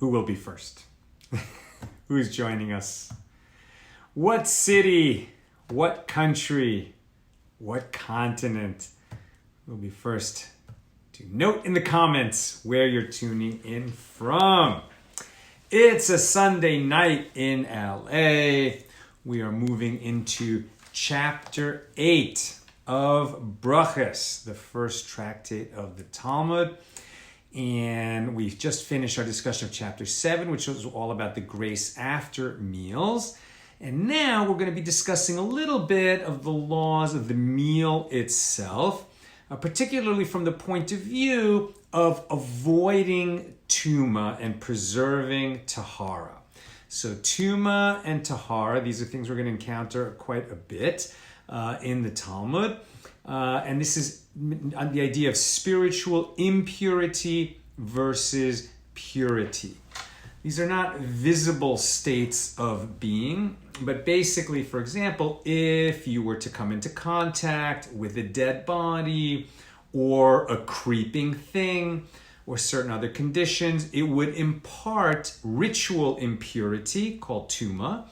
Who will be first? Who's joining us? What city? What country? What continent will be first? To note in the comments where you're tuning in from. It's a Sunday night in LA. We are moving into chapter 8 of Berachos, the first tractate of the Talmud. And we've just finished our discussion of chapter 7, which was all about the grace after meals. And now we're going to be discussing a little bit of the laws of the meal itself, particularly from the point of view of avoiding tuma and preserving tahara. So tuma and tahara, these are things we're going to encounter quite a bit in the Talmud. And this is the idea of spiritual impurity versus purity. These are not visible states of being, but basically, for example, if you were to come into contact with a dead body or a creeping thing or certain other conditions, it would impart ritual impurity called tuma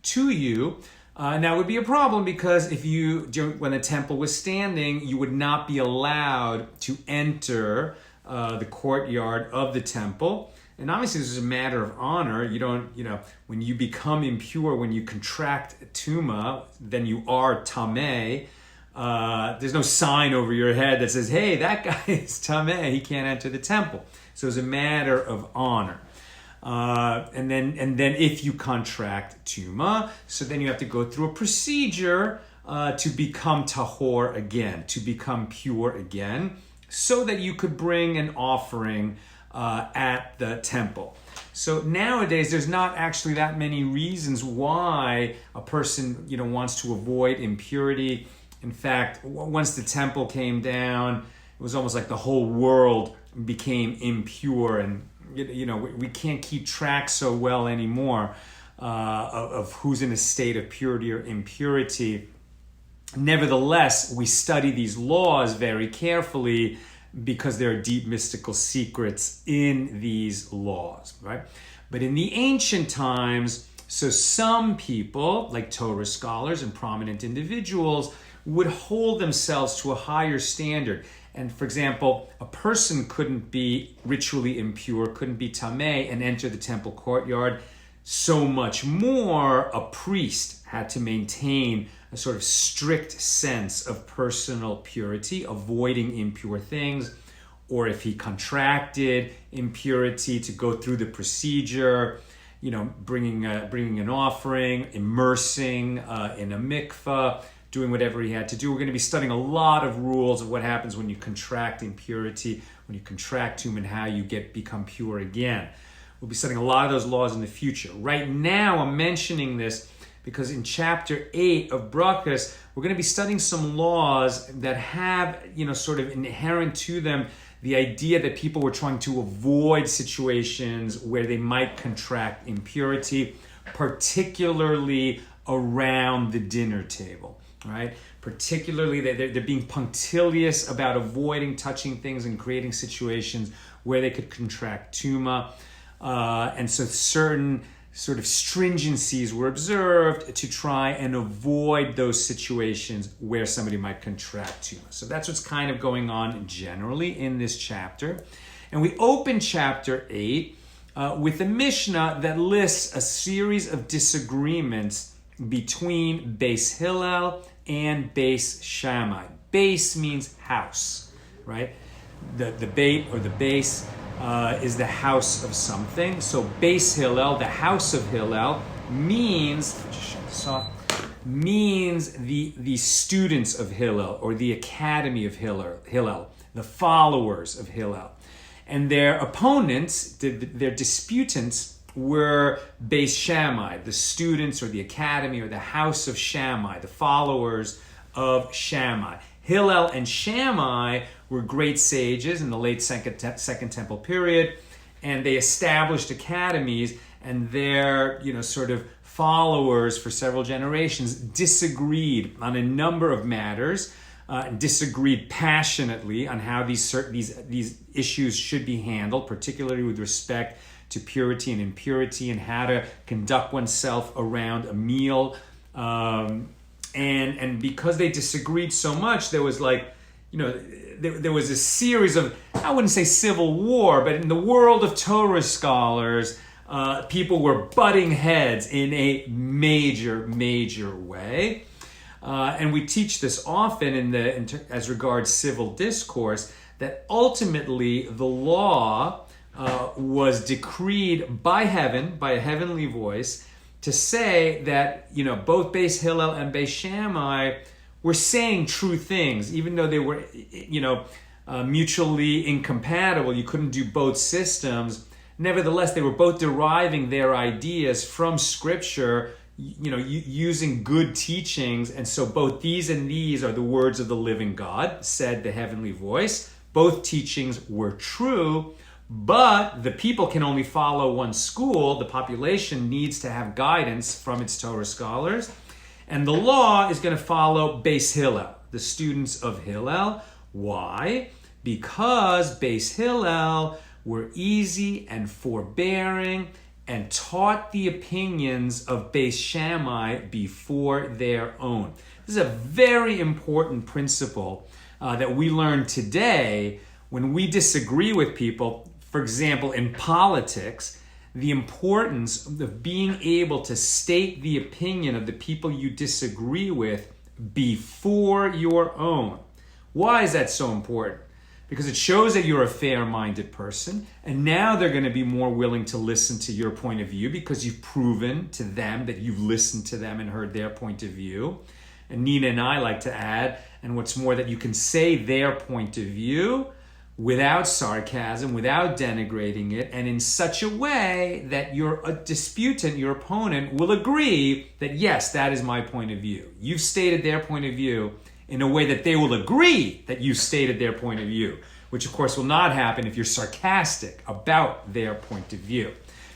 to you. Now, it would be a problem because when the temple was standing, you would not be allowed to enter the courtyard of the temple. And obviously, this is a matter of honor. You don't, when you become impure, when you contract tuma, then you are tameh. There's no sign over your head that says, hey, that guy is tameh, he can't enter the temple. So it's a matter of honor. And then if you contract tuma, so then you have to go through a procedure to become tahor again, to become pure again, so that you could bring an offering at the temple. So nowadays, there's not actually that many reasons why a person, wants to avoid impurity. In fact, once the temple came down, it was almost like the whole world became impure, and we can't keep track so well anymore of who's in a state of purity or impurity. Nevertheless, we study these laws very carefully because there are deep mystical secrets in these laws, right? But in the ancient times, so some people, like Torah scholars and prominent individuals, would hold themselves to a higher standard. And for example, a person couldn't be ritually impure, couldn't be tameh and enter the temple courtyard. So much more, a priest had to maintain a sort of strict sense of personal purity, avoiding impure things, or if he contracted impurity, to go through the procedure, bringing an offering, immersing in a mikveh, doing whatever he had to do. We're going to be studying a lot of rules of what happens when you contract impurity, when you contract tuma, and how you become pure again. We'll be studying a lot of those laws in the future. Right now, I'm mentioning this because in chapter 8 of Berachos, we're going to be studying some laws that have, sort of inherent to them the idea that people were trying to avoid situations where they might contract impurity, particularly around the dinner table, right? Particularly, they're being punctilious about avoiding touching things and creating situations where they could contract tuma. And so certain sort of stringencies were observed to try and avoid those situations where somebody might contract tuma. So that's what's kind of going on generally in this chapter. And we open chapter 8 with a Mishnah that lists a series of disagreements between Beis Hillel and Beis Shammai. Beis means house, right? The Beit or the Beis is the house of something. So Beis Hillel, the house of Hillel, means the students of Hillel, or the academy of Hillel, the followers of Hillel. And their opponents, their disputants, were Beis Shammai, the students or the academy or the house of Shammai, the followers of Shammai. Hillel and Shammai were great sages in the late Second Temple period, and they established academies, and their sort of followers for several generations disagreed on a number of matters, disagreed passionately on how these issues should be handled, particularly with respect to purity and impurity and how to conduct oneself around a meal. And because they disagreed so much, there was there was a series of, I wouldn't say civil war, but in the world of Torah scholars, people were butting heads in a major way. And we teach this often as regards civil discourse, that ultimately the law was decreed by heaven, by a heavenly voice, to say that, both Beis Hillel and Beis Shammai were saying true things, even though they were, mutually incompatible. You couldn't do both systems. Nevertheless, they were both deriving their ideas from Scripture, using good teachings. And so both these and these are the words of the living God, said the heavenly voice. Both teachings were true, but the people can only follow one school. The population needs to have guidance from its Torah scholars. And the law is going to follow Beis Hillel, the students of Hillel. Why? Because Beis Hillel were easy and forbearing and taught the opinions of Beis Shammai before their own. This is a very important principle that we learn today when we disagree with people. For example, in politics, the importance of being able to state the opinion of the people you disagree with before your own. Why is that so important? Because it shows that you're a fair-minded person, and now they're going to be more willing to listen to your point of view because you've proven to them that you've listened to them and heard their point of view. And Nina and I like to add, and what's more, that you can say their point of view without sarcasm, without denigrating it, and in such a way that your disputant, your opponent, will agree that, yes, that is my point of view. You've stated their point of view in a way that they will agree that you stated their point of view, which of course will not happen if you're sarcastic about their point of view.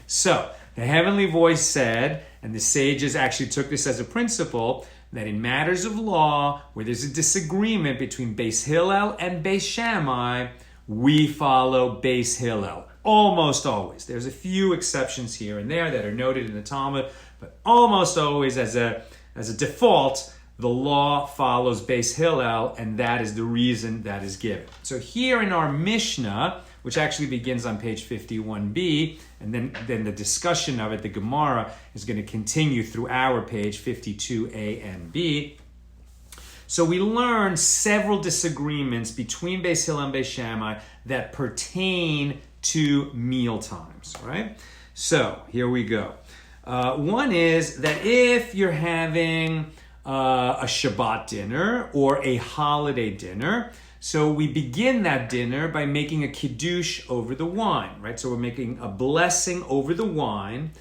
So, the heavenly voice said, and the sages actually took this as a principle, that in matters of law, where there's a disagreement between Beis Hillel and Beis Shammai, we follow Beis Hillel. Almost always. There's a few exceptions here and there that are noted in the Talmud, but almost always as a default, the law follows Beis Hillel, and that is the reason that is given. So here in our Mishnah, which actually begins on page 51b, and then the discussion of it, the Gemara, is going to continue through our page 52a and b. So we learn several disagreements between Beis Hillel and Beis Shammai that pertain to meal times, right? So here we go. One is that if you're having a Shabbat dinner or a holiday dinner, so we begin that dinner by making a kiddush over the wine, right? So we're making a blessing over the wine,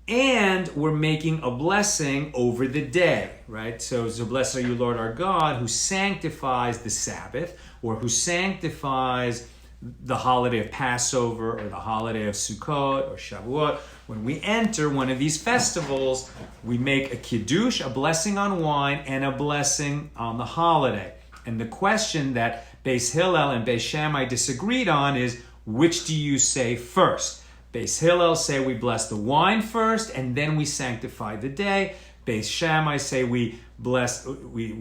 and we're making a blessing over the day, right? So blessed are you, Lord our God, who sanctifies the Sabbath, or who sanctifies the holiday of Passover, or the holiday of Sukkot, or Shavuot. When we enter one of these festivals, we make a kiddush, a blessing on wine, and a blessing on the holiday. And the question that Beis Hillel and Beis Shammai disagreed on is, which do you say first? Beis Hillel say we bless the wine first, and then we sanctify the day. Beis Shammai say we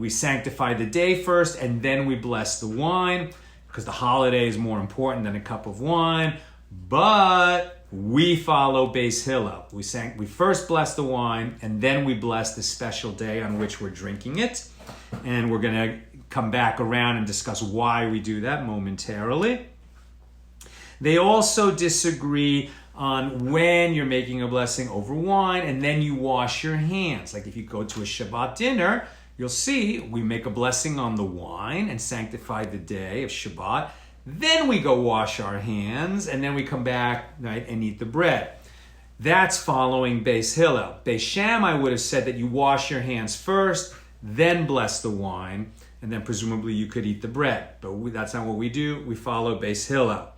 sanctify the day first, and then we bless the wine, because the holiday is more important than a cup of wine. But we follow Beis Hillel. We first bless the wine, and then we bless the special day on which we're drinking it. And we're going to come back around and discuss why we do that momentarily. They also disagree on when you're making a blessing over wine, and then you wash your hands. Like if you go to a Shabbat dinner, you'll see we make a blessing on the wine and sanctify the day of Shabbat. Then we go wash our hands, and then we come back, right, and eat the bread. That's following Beis Hillel. Beis Shammai would have said that you wash your hands first, then bless the wine, and then presumably you could eat the bread. But that's not what we do. We follow Beis Hillel.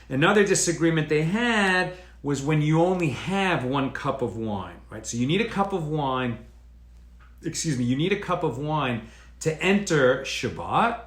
Another disagreement they had was when you only have one cup of wine, right? So you need a cup of wine, you need a cup of wine to enter Shabbat,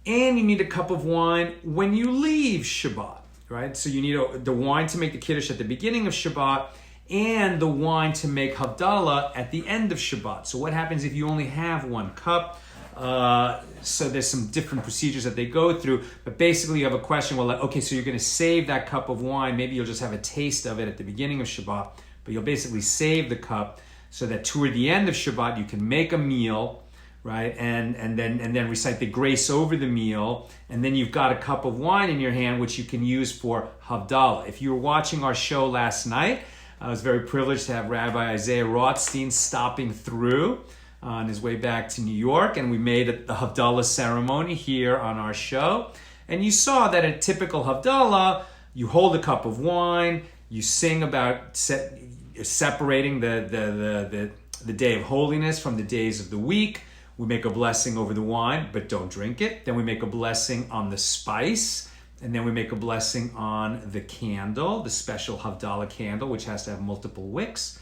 and you need a cup of wine when you leave Shabbat, right? So you need the wine to make the Kiddush at the beginning of Shabbat and the wine to make Havdalah at the end of Shabbat. So what happens if you only have one cup? So there's some different procedures that they go through, but basically you have a question, well, like, okay, so you're going to save that cup of wine. Maybe you'll just have a taste of it at the beginning of Shabbat, but you'll basically save the cup so that toward the end of Shabbat you can make a meal, right? And then recite the grace over the meal, and then you've got a cup of wine in your hand which you can use for Havdalah. If you were watching our show last night, I was very privileged to have Rabbi Isaiah Rothstein stopping through on his way back to New York, and we made the Havdalah ceremony here on our show. And you saw that a typical Havdalah, you hold a cup of wine, you sing about separating the day of holiness from the days of the week. We make a blessing over the wine, but don't drink it. Then we make a blessing on the spice, and then we make a blessing on the candle, the special Havdalah candle, which has to have multiple wicks.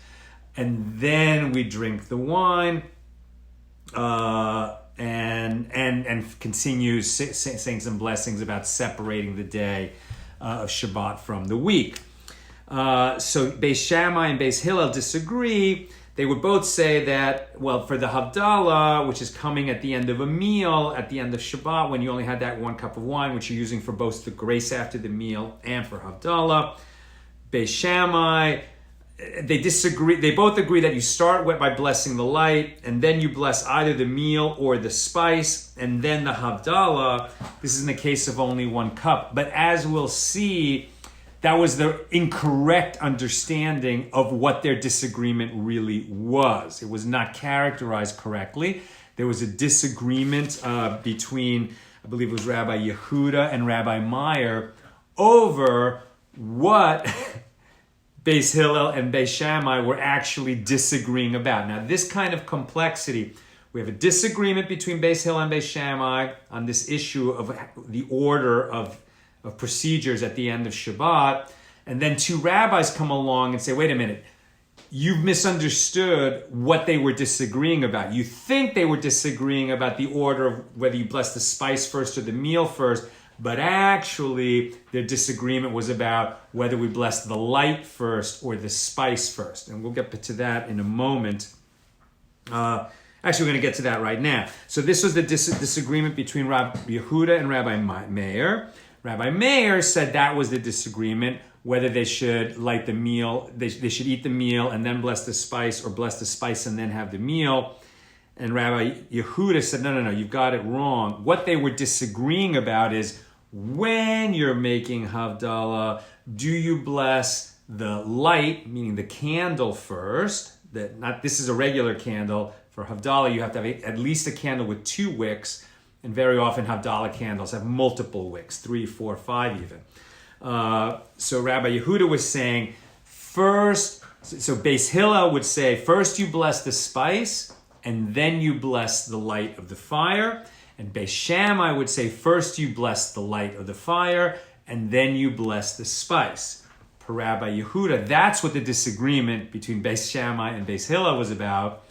And then we drink the wine, and continue saying some blessings about separating the day of Shabbat from the week. So Beis Shammai and Beis Hillel disagree. They would both say that, well, for the Havdalah, which is coming at the end of a meal, at the end of Shabbat, when you only had that one cup of wine, which you're using for both the grace after the meal and for Havdalah, Beis Shammai, they disagree. They both agree that you start by blessing the light, and then you bless either the meal or the spice, and then the Havdalah. This is in the case of only one cup. But as we'll see, that was the incorrect understanding of what their disagreement really was. It was not characterized correctly. There was a disagreement between, I believe it was Rabbi Yehuda and Rabbi Meir, over what Beis Hillel and Beis Shammai were actually disagreeing about. Now, this kind of complexity, we have a disagreement between Beis Hillel and Beis Shammai on this issue of the order of procedures at the end of Shabbat, and then two rabbis come along and say, wait a minute, you've misunderstood what they were disagreeing about. You think they were disagreeing about the order of whether you bless the spice first or the meal first, but actually their disagreement was about whether we bless the light first or the spice first. And we'll get to that in a moment. Actually, we're going to get to that right now. So this was the disagreement between Rabbi Yehuda and Rabbi Meir. Rabbi Meir said that was the disagreement, whether they should light the meal, they should eat the meal and then bless the spice, or bless the spice and then have the meal. And Rabbi Yehuda said, no, you've got it wrong. What they were disagreeing about is, when you're making Havdalah, do you bless the light, meaning the candle first? This is a regular candle. For Havdalah, you have to have at least a candle with 2 wicks, and very often Havdalah candles have multiple wicks, 3, 4, 5 even. So Rabbi Yehuda was saying, first, so Beis Hillel would say, first you bless the spice, and then you bless the light of the fire. And Beis Shammai would say, first you bless the light of the fire, and then you bless the spice. Per Rabbi Yehuda, that's what the disagreement between Beis Shammai and Beis Hillel was about.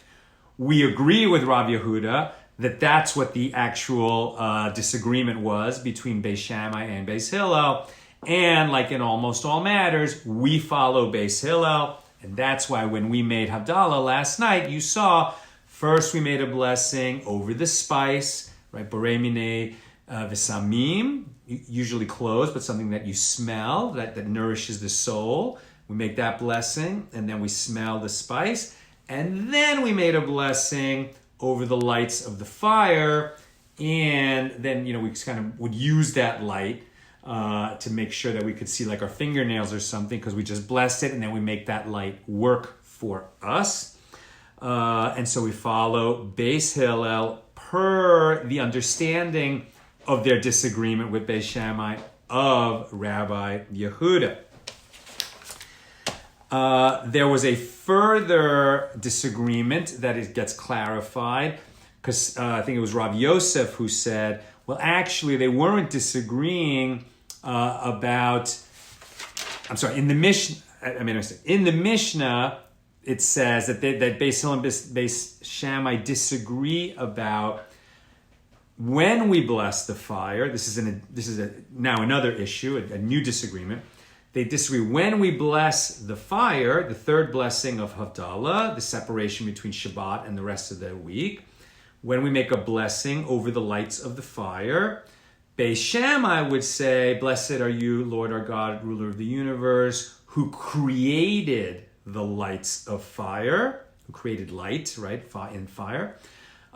We agree with Rabbi Yehuda that that's what the actual disagreement was between Beis Shammai and Beis Hillel. And like in almost all matters, we follow Beis Hillel. And that's why when we made Havdalah last night, you saw, first we made a blessing over the spice, right? Borei minei v'samim, usually cloves, but something that you smell, that nourishes the soul. We make that blessing, and then we smell the spice. And then we made a blessing over the lights of the fire, and then we kind of would use that light to make sure that we could see like our fingernails or something, because we just blessed it, and then we make that light work for us. And so we follow Beis Hillel per the understanding of their disagreement with Beis Shammai of Rabbi Yehuda. There was a further disagreement that it gets clarified, because I think it was Rav Yosef who said, well, actually, they weren't disagreeing about. I'm sorry. In the Mishnah, it says that Beis Hillel and Beis Shammai disagree about when we bless the fire, this is now another issue, a new disagreement. They disagree. When we bless the fire, the third blessing of Havdalah, the separation between Shabbat and the rest of the week, when we make a blessing over the lights of the fire, Beis Shammai would say, "Blessed are you, Lord our God, ruler of the universe, who created the lights of fire," who created light, right, in fire.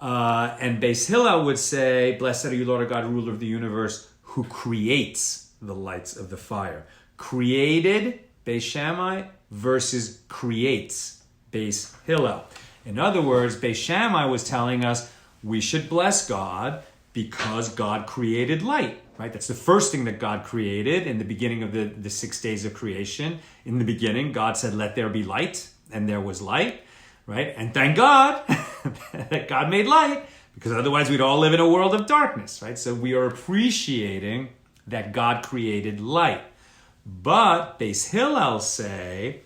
And Beis Hillel would say, "Blessed are you, Lord our God, ruler of the universe, who creates the lights of the fire." Created, Beis Shammai, versus creates, Beis Hillel. In other words, Beis Shammai was telling us we should bless God because God created light, right? That's the first thing that God created in the beginning of the 6 days of creation. In the beginning, God said, "Let there be light," and there was light, right? And thank God that God made light, because otherwise we'd all live in a world of darkness, right? So we are appreciating that God created light. But Beis Hillel say,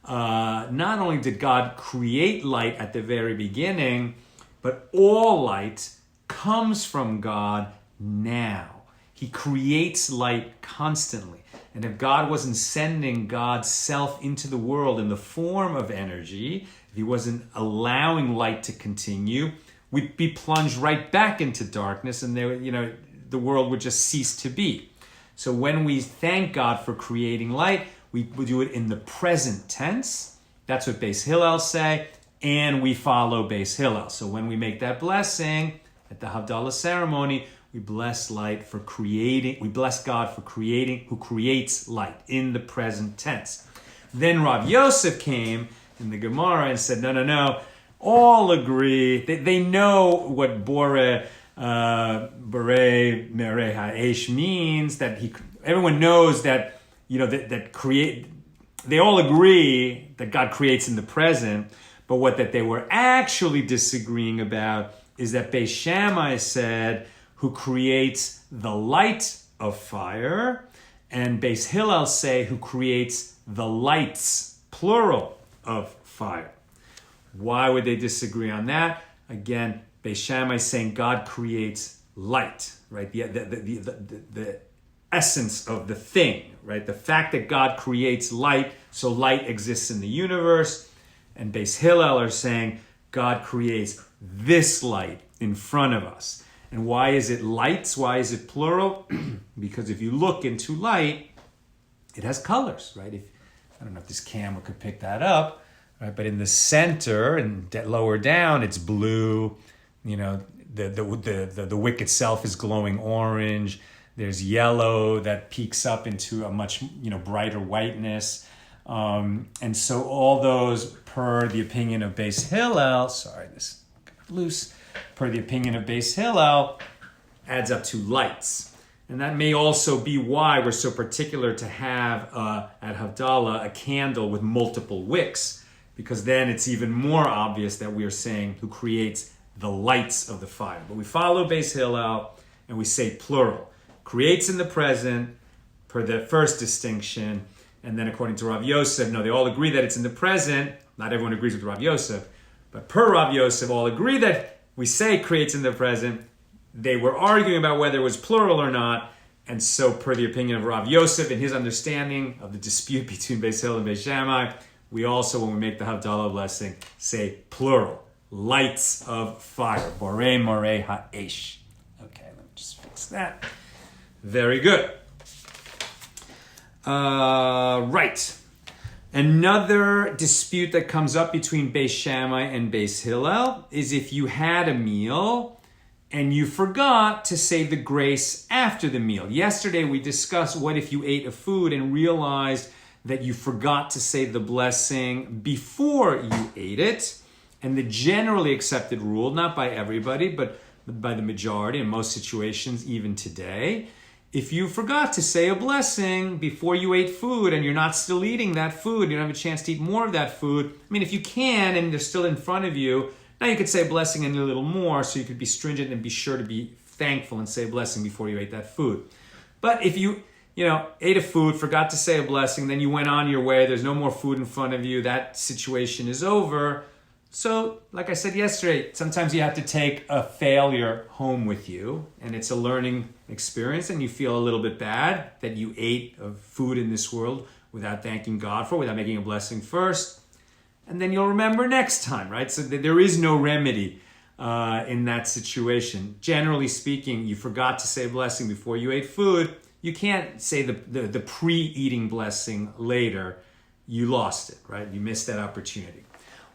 not only did God create light at the very beginning, but all light comes from God now. He creates light constantly. And if God wasn't sending God's self into the world in the form of energy, if he wasn't allowing light to continue, we'd be plunged right back into darkness, and there, the world would just cease to be. So when we thank God for creating light, we do it in the present tense. That's what Beis Hillel say, and we follow Beis Hillel. So when we make that blessing at the Havdalah ceremony, we bless light for creating. We bless God for creating, who creates light in the present tense. Then Rav Yosef came in the Gemara and said, no. All agree. They know what Borei Merei Ha'esh means. That everyone knows that that create. They all agree that God creates in the present. But what that they were actually disagreeing about is that Beis Shammai said, "Who creates the light of fire," and Beis Hillel say, "Who creates the lights," plural, of fire. Why would they disagree on that? Again, Beis Shammai is saying God creates light, right? The essence of the thing, right? The fact that God creates light, so light exists in the universe. And Beis Hillel are saying God creates this light in front of us. And why is it lights? Why is it plural? Because if you look into light, it has colors, right? I don't know if this camera could pick that up, right? But in the center and lower down, it's blue. The wick itself is glowing orange. There's yellow that peaks up into a much brighter whiteness. And so all those, per the opinion of Beis Hillel, this got loose, per the opinion of Beis Hillel, adds up to lights. And that may also be why we're so particular to have at Havdalah a candle with multiple wicks, because then it's even more obvious that we are saying who creates the lights of the fire. But we follow Beis Hillel and we say plural. Creates in the present, per the first distinction. And then according to Rav Yosef, no, they all agree that it's in the present. Not everyone agrees with Rav Yosef. But per Rav Yosef, all agree that we say creates in the present. They were arguing about whether it was plural or not. And so per the opinion of Rav Yosef and his understanding of the dispute between Beis Hillel and Beis Shammai, we also, when we make the Havdalah blessing, say plural. Lights of fire. Borei Merei Ha'esh. Okay, let me just fix that. Very good. Right. Another dispute that comes up between Beis Shammai and Beis Hillel is if you had a meal and you forgot to say the grace after the meal. Yesterday we discussed what if you ate a food and realized that you forgot to say the blessing before you ate it. And the generally accepted rule, not by everybody, but by the majority in most situations, even today, if you forgot to say a blessing before you ate food and you're not still eating that food, you don't have a chance to eat more of that food. If you can and they're still in front of you, now you could say a blessing and a little more, so you could be stringent and be sure to be thankful and say a blessing before you ate that food. But if you ate a food, forgot to say a blessing, then you went on your way, there's no more food in front of you, that situation is over, So, like I said yesterday, sometimes you have to take a failure home with you, and it's a learning experience, and you feel a little bit bad that you ate of food in this world without thanking God for, without making a blessing first. And then you'll remember next time, right? So there is no remedy in that situation. Generally speaking, you forgot to say a blessing before you ate food. You can't say the pre-eating blessing later. You lost it, right? You missed that opportunity.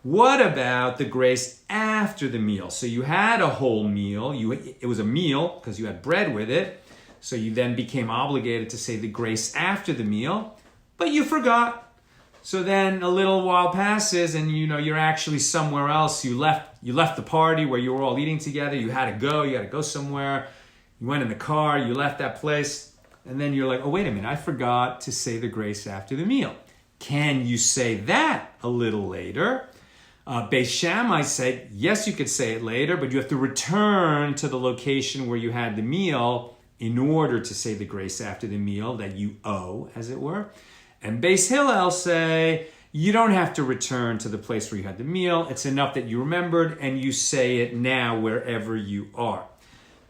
What about the grace after the meal? So you had a whole meal. It was a meal because you had bread with it. So you then became obligated to say the grace after the meal, but you forgot. So then a little while passes and you're actually somewhere else. You left the party where you were all eating together. You had to go somewhere. You went in the car, you left that place, and then you're like, oh, wait a minute, I forgot to say the grace after the meal. Can you say that a little later? Beis Shammai said, yes, you could say it later, but you have to return to the location where you had the meal in order to say the grace after the meal that you owe, as it were. And Beis Hillel say, you don't have to return to the place where you had the meal. It's enough that you remembered and you say it now wherever you are.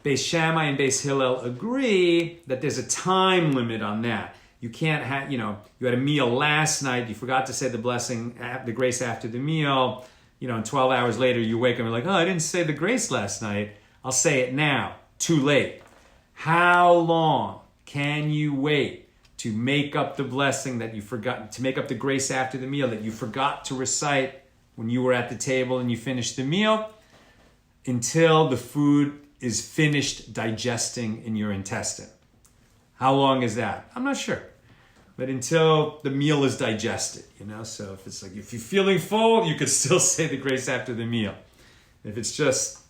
Beis Shammai and Beis Hillel agree that there's a time limit on that. You can't have, you had a meal last night, you forgot to say the blessing, the grace after the meal, and 12 hours later you wake up and you're like, oh, I didn't say the grace last night. I'll say it now. Too late. How long can you wait to make up the blessing that you forgot, to make up the grace after the meal that you forgot to recite when you were at the table and you finished the meal? Until the food is finished digesting in your intestine. How long is that? I'm not sure. But until the meal is digested, So if it's like, if you're feeling full, you could still say the grace after the meal. If it's just,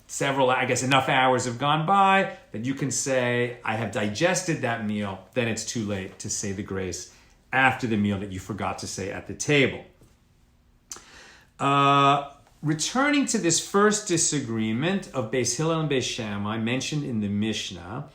several, enough hours have gone by that you can say, I have digested that meal, then it's too late to say the grace after the meal that you forgot to say at the table. Returning to this first disagreement of Beis Hillel and Beis Shammai mentioned in the Mishnah,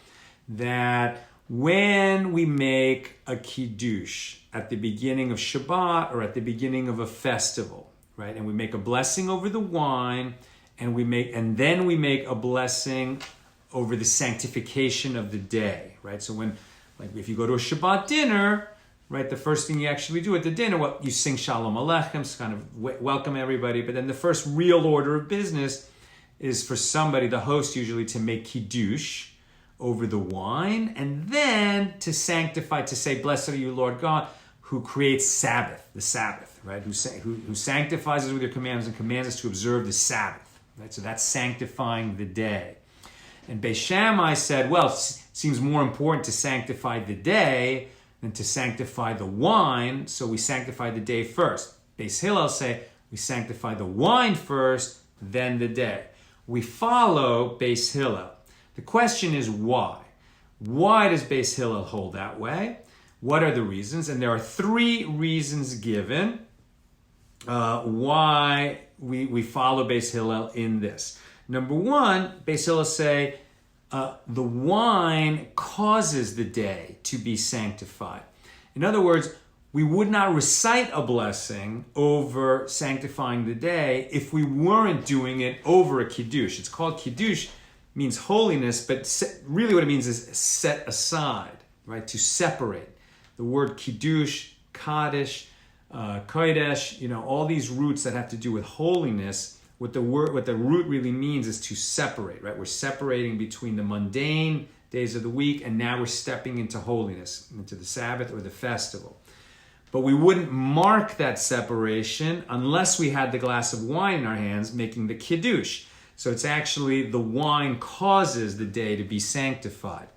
that when we make a kiddush at the beginning of Shabbat or at the beginning of a festival, right, and we make a blessing over the wine, and then we make a blessing over the sanctification of the day, right? So if you go to a Shabbat dinner, right, the first thing you actually do at the dinner, you sing Shalom Aleichem, to kind of welcome everybody, but then the first real order of business is for somebody, the host usually, to make kiddush over the wine, and then to sanctify, to say, blessed are you, Lord God, who creates the Sabbath, right? Who sanctifies us with your commands and commands us to observe the Sabbath, right? So that's sanctifying the day. And Beis Shammai said, well, it seems more important to sanctify the day than to sanctify the wine, so we sanctify the day first. Beis Hillel say, we sanctify the wine first, then the day. We follow Beis Hillel. The question is why? Why does Beis Hillel hold that way? What are the reasons? And there are 3 reasons given why we follow Beis Hillel in this. Number 1, Beis Hillel say the wine causes the day to be sanctified. In other words, we would not recite a blessing over sanctifying the day if we weren't doing it over a kiddush. It's called kiddush, means holiness, but really what it means is set aside, right? To separate. The word kiddush, kaddish, kodesh, all these roots that have to do with holiness, what the root really means is to separate, right? We're separating between the mundane days of the week, and now we're stepping into holiness, into the Sabbath or the festival. But we wouldn't mark that separation unless we had the glass of wine in our hands making the kiddush. So it's actually the wine causes the day to be sanctified.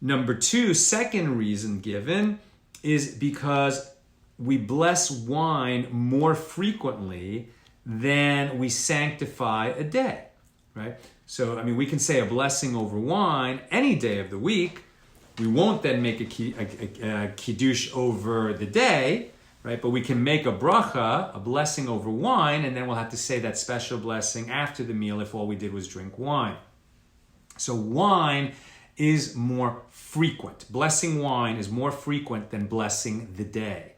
Number 2, second reason given is because we bless wine more frequently than we sanctify a day, right? So, we can say a blessing over wine any day of the week. We won't then make a kiddush over the day, right? But we can make a bracha, a blessing over wine, and then we'll have to say that special blessing after the meal if all we did was drink wine. So wine is more frequent. Blessing wine is more frequent than blessing the day.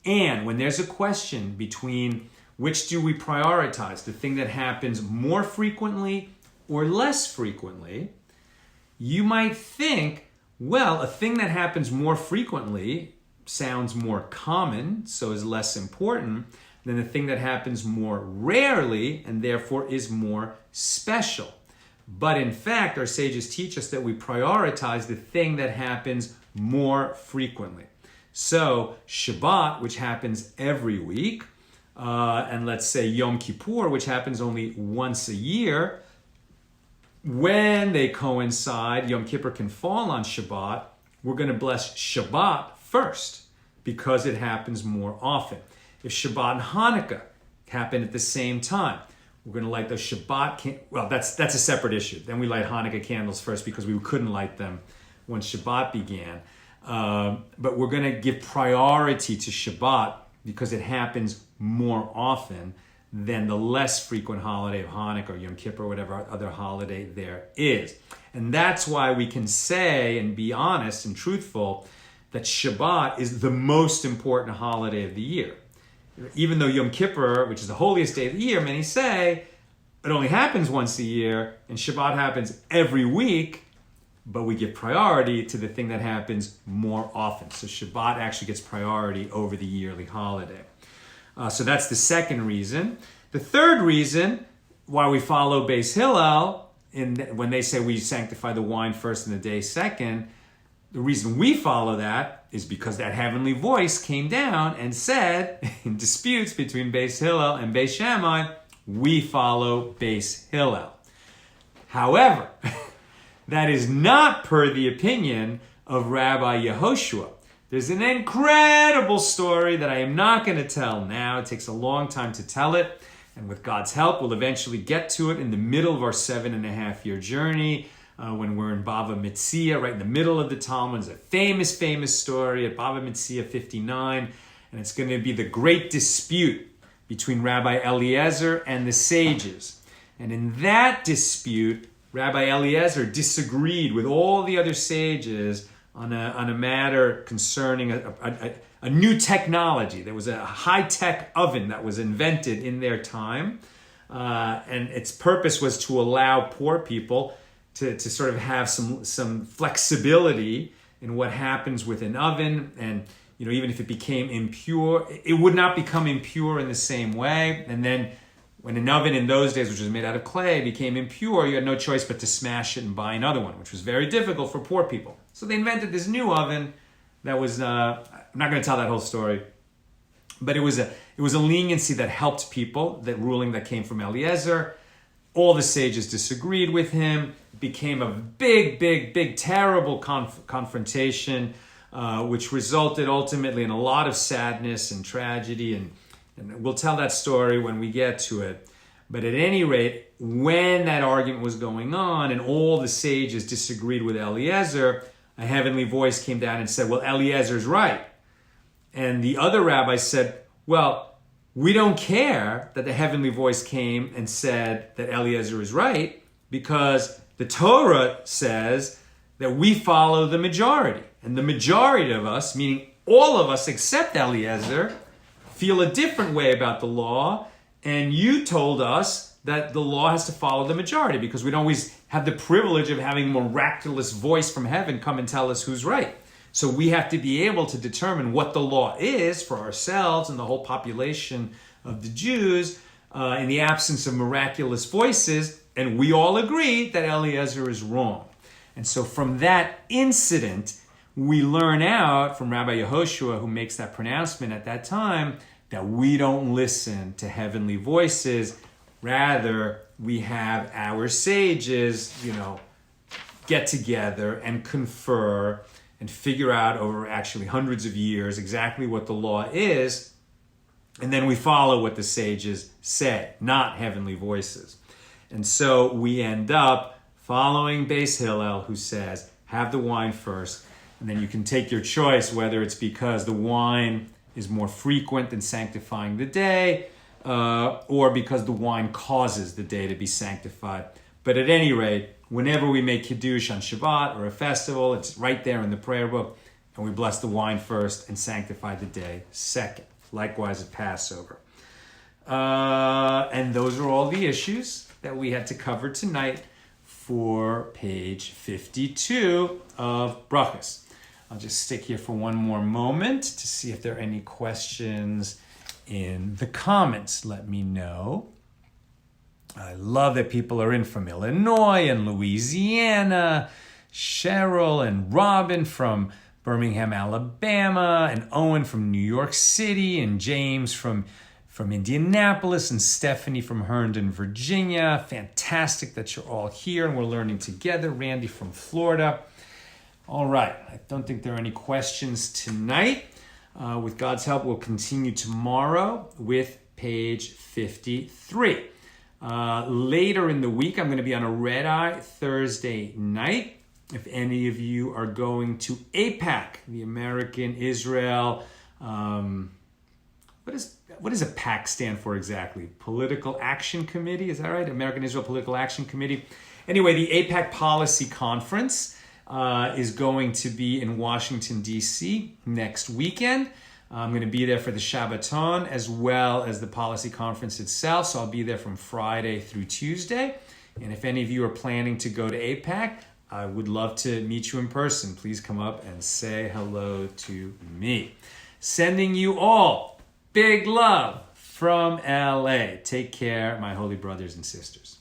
And when there's a question between Which do we prioritize? The thing that happens more frequently or less frequently? You might think, well, a thing that happens more frequently sounds more common, so is less important than the thing that happens more rarely and therefore is more special. But in fact, our sages teach us that we prioritize the thing that happens more frequently. So Shabbat, which happens every week, and let's say Yom Kippur, which happens only once a year, when they coincide, Yom Kippur can fall on Shabbat, we're going to bless Shabbat first because it happens more often. If Shabbat and Hanukkah happen at the same time, we're going to light those Shabbat well, that's a separate issue. Then we light Hanukkah candles first because we couldn't light them when Shabbat began. But we're going to give priority to Shabbat because it happens more often than the less frequent holiday of Hanukkah or Yom Kippur or whatever other holiday there is. And that's why we can say and be honest and truthful that Shabbat is the most important holiday of the year. Even though Yom Kippur, which is the holiest day of the year, many say it only happens once a year and Shabbat happens every week, but we give priority to the thing that happens more often. So Shabbat actually gets priority over the yearly holiday. So that's the second reason. The third reason why we follow Beis Hillel, when they say we sanctify the wine first and the day second, the reason we follow that is because that heavenly voice came down and said, in disputes between Beis Hillel and Beis Shammai, we follow Beis Hillel. However, that is not per the opinion of Rabbi Yehoshua. There's an incredible story that I am not going to tell now. It takes a long time to tell it. And with God's help, we'll eventually get to it in the middle of our 7.5-year journey. When we're in Bava Metzia, right in the middle of the Talmud. It's a famous, famous story at Bava Metzia 59. And it's going to be the great dispute between Rabbi Eliezer and the sages. And in that dispute, Rabbi Eliezer disagreed with all the other sages on a matter concerning a new technology. There was a high-tech oven that was invented in their time. And its purpose was to allow poor people to sort of have some flexibility in what happens with an oven. And, even if it became impure, it would not become impure in the same way. And then when an oven in those days, which was made out of clay, became impure, you had no choice but to smash it and buy another one, which was very difficult for poor people. So they invented this new oven that was, I'm not going to tell that whole story, but it was a leniency that helped people, that ruling that came from Eliezer. All the sages disagreed with him. It became a big, terrible confrontation, which resulted ultimately in a lot of sadness and tragedy. And we'll tell that story when we get to it. But at any rate, when that argument was going on and all the sages disagreed with Eliezer, a heavenly voice came down and said, well, Eliezer's right. And the other rabbis said, well, we don't care that the heavenly voice came and said that Eliezer is right because the Torah says that we follow the majority. And the majority of us, meaning all of us except Eliezer, feel a different way about the law. And you told us that the law has to follow the majority because we don't always have the privilege of having a miraculous voice from heaven come and tell us who's right. So we have to be able to determine what the law is for ourselves and the whole population of the Jews in the absence of miraculous voices. And we all agree that Eliezer is wrong. And so from that incident, we learn out from Rabbi Yehoshua, who makes that pronouncement at that time, that we don't listen to heavenly voices. Rather, we have our sages, get together and confer and figure out over actually hundreds of years exactly what the law is. And then we follow what the sages say, not heavenly voices. And so we end up following Beis Hillel, who says, have the wine first. And then you can take your choice, whether it's because the wine is more frequent than sanctifying the day, or because the wine causes the day to be sanctified. But at any rate, whenever we make Kiddush on Shabbat or a festival, it's right there in the prayer book, and we bless the wine first and sanctify the day second. Likewise at Passover. And those are all the issues that we had to cover tonight for page 52 of Berachos. I'll just stick here for one more moment to see if there are any questions in the comments. Let me know. I love that people are in from Illinois and Louisiana, Cheryl and Robin from Birmingham, Alabama, and Owen from New York City, and James from Indianapolis, and Stephanie from Herndon, Virginia. Fantastic that you're all here and we're learning together. Randy from Florida. All right, I don't think there are any questions tonight. With God's help, we'll continue tomorrow with page 53. Later in the week, I'm going to be on a red-eye Thursday night. If any of you are going to AIPAC, the American Israel, what does AIPAC stand for exactly? Political Action Committee, is that right? American Israel Political Action Committee. Anyway, the AIPAC Policy Conference is going to be in Washington, D.C. next weekend. I'm going to be there for the Shabbaton as well as the policy conference itself. So I'll be there from Friday through Tuesday. And if any of you are planning to go to AIPAC, I would love to meet you in person. Please come up and say hello to me. Sending you all big love from LA. Take care, my holy brothers and sisters.